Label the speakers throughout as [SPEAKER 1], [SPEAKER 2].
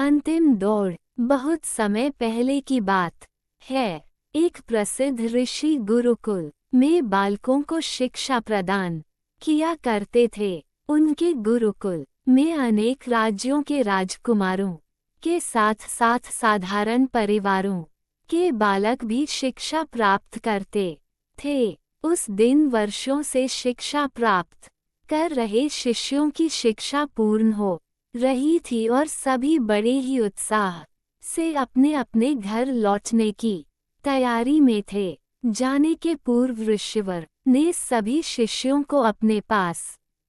[SPEAKER 1] अंतिम दौड़। बहुत समय पहले की बात है। एक प्रसिद्ध ऋषि गुरुकुल में बालकों को शिक्षा प्रदान किया करते थे। उनके गुरुकुल में अनेक राज्यों के राजकुमारों के साथ साथ साधारण परिवारों के बालक भी शिक्षा प्राप्त करते थे। उस दिन वर्षों से शिक्षा प्राप्त कर रहे शिष्यों की शिक्षा पूर्ण हो रही थी और सभी बड़े ही उत्साह से अपने अपने घर लौटने की तैयारी में थे। जाने के पूर्व ऋषिवर ने सभी शिष्यों को अपने पास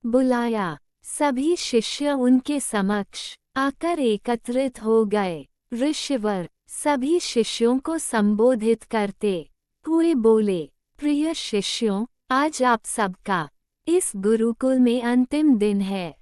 [SPEAKER 1] बुलाया। सभी शिष्य उनके समक्ष आकर एकत्रित हो गए। ऋषिवर सभी शिष्यों को संबोधित करते हुए बोले, प्रिय शिष्यों, आज आप सबका इस गुरुकुल में अंतिम दिन है।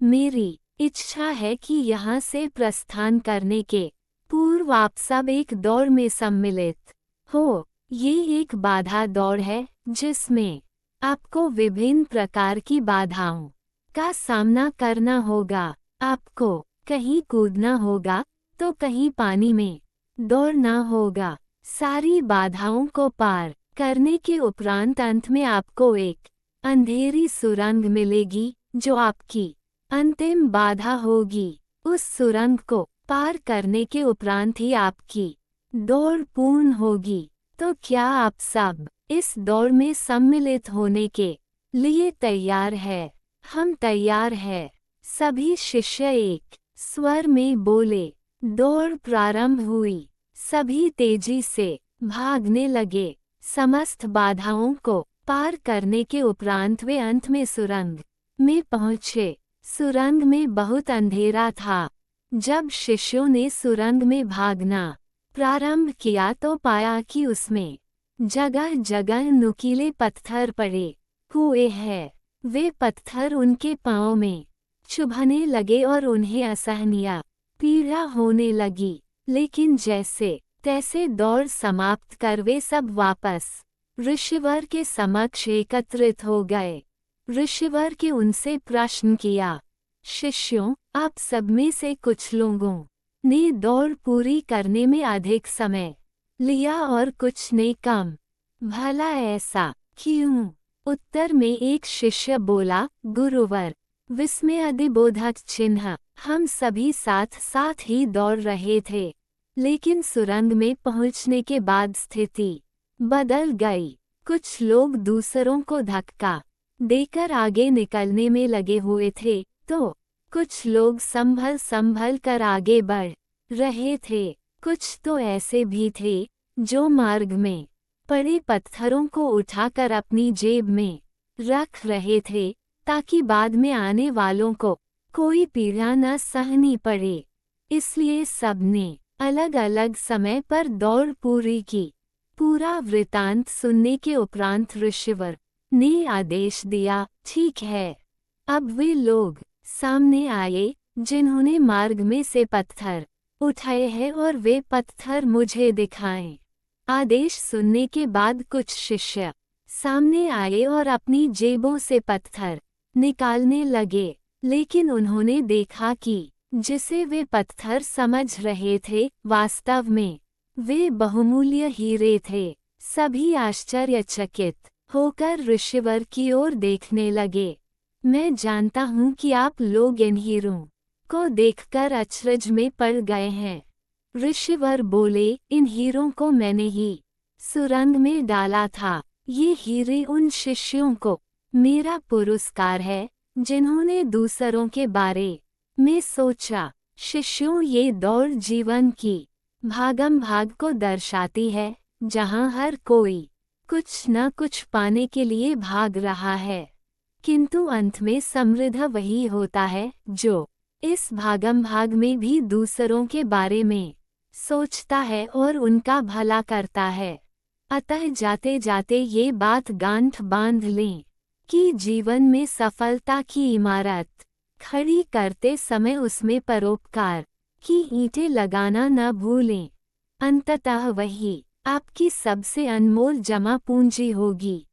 [SPEAKER 1] मेरी इच्छा है कि यहाँ से प्रस्थान करने के पूर्व आप सब एक दौड़ में सम्मिलित हो। ये एक बाधा दौड़ है जिसमें आपको विभिन्न प्रकार की बाधाओं का सामना करना होगा। आपको कहीं कूदना होगा तो कहीं पानी में दौड़ना होगा। सारी बाधाओं को पार करने के उपरांत अंत में आपको एक अंधेरी सुरंग मिलेगी जो आपकी अंतिम बाधा होगी। उस सुरंग को पार करने के उपरांत ही आपकी दौड़ पूर्ण होगी। तो क्या आप सब इस दौड़ में सम्मिलित होने के लिए तैयार है? हम तैयार है, सभी शिष्य एक स्वर में बोले। दौड़ प्रारंभ हुई। सभी तेजी से भागने लगे। समस्त बाधाओं को पार करने के उपरांत वे अंत में सुरंग में पहुँचे। सुरंग में बहुत अंधेरा था। जब शिष्यों ने सुरंग में भागना प्रारंभ किया तो पाया कि उसमें जगह जगह नुकीले पत्थर पड़े हुए हैं। वे पत्थर उनके पांव में चुभने लगे और उन्हें असहनीय पीड़ा होने लगी। लेकिन जैसे तैसे दौड़ समाप्त कर वे सब वापस ऋषिवर के समक्ष एकत्रित हो गए। ऋषिवर के उनसे प्रश्न किया, शिष्यों, आप सब में से कुछ लोगों ने दौड़ पूरी करने में अधिक समय लिया और कुछ ने कम। भला ऐसा क्यों? उत्तर में एक शिष्य बोला, गुरुवर, विस्मयादिबोधक चिन्ह। हम सभी साथ साथ ही दौड़ रहे थे, लेकिन सुरंग में पहुंचने के बाद स्थिति बदल गई। कुछ लोग दूसरों को धक्का देकर आगे निकलने में लगे हुए थे, तो कुछ लोग संभल संभल कर आगे बढ़ रहे थे। कुछ तो ऐसे भी थे जो मार्ग में पड़े पत्थरों को उठाकर अपनी जेब में रख रहे थे, ताकि बाद में आने वालों को कोई पीड़ा न सहनी पड़े। इसलिए सबने अलग अलग समय पर दौड़ पूरी की। पूरा वृतांत सुनने के उपरांत ऋषिवर ने आदेश दिया, ठीक है, अब वे लोग सामने आए जिन्होंने मार्ग में से पत्थर उठाए हैं और वे पत्थर मुझे दिखाएं। आदेश सुनने के बाद कुछ शिष्य सामने आए और अपनी जेबों से पत्थर निकालने लगे, लेकिन उन्होंने देखा कि जिसे वे पत्थर समझ रहे थे वास्तव में वे बहुमूल्य हीरे थे। सभी आश्चर्यचकित होकर ऋषिवर की ओर देखने लगे। मैं जानता हूँ कि आप लोग इन हीरों को देखकर अचरज में पड़ गए हैं। ऋषिवर बोले, इन हीरों को मैंने ही सुरंग में डाला था। ये हीरे उन शिष्यों को मेरा पुरस्कार है जिन्होंने दूसरों के बारे में सोचा। शिष्यों, ये दौड़ जीवन की भागम भाग को दर्शाती है, जहाँ हर कोई कुछ न कुछ पाने के लिए भाग रहा है, किंतु अंत में समृद्ध वही होता है जो इस भागम भाग में भी दूसरों के बारे में सोचता है और उनका भला करता है। अतः जाते जाते ये बात गांठ बांध लें कि जीवन में सफलता की इमारत खड़ी करते समय उसमें परोपकार की ईंटें लगाना न भूलें। अंततः वही आपकी सबसे अनमोल जमा पूंजी होगी।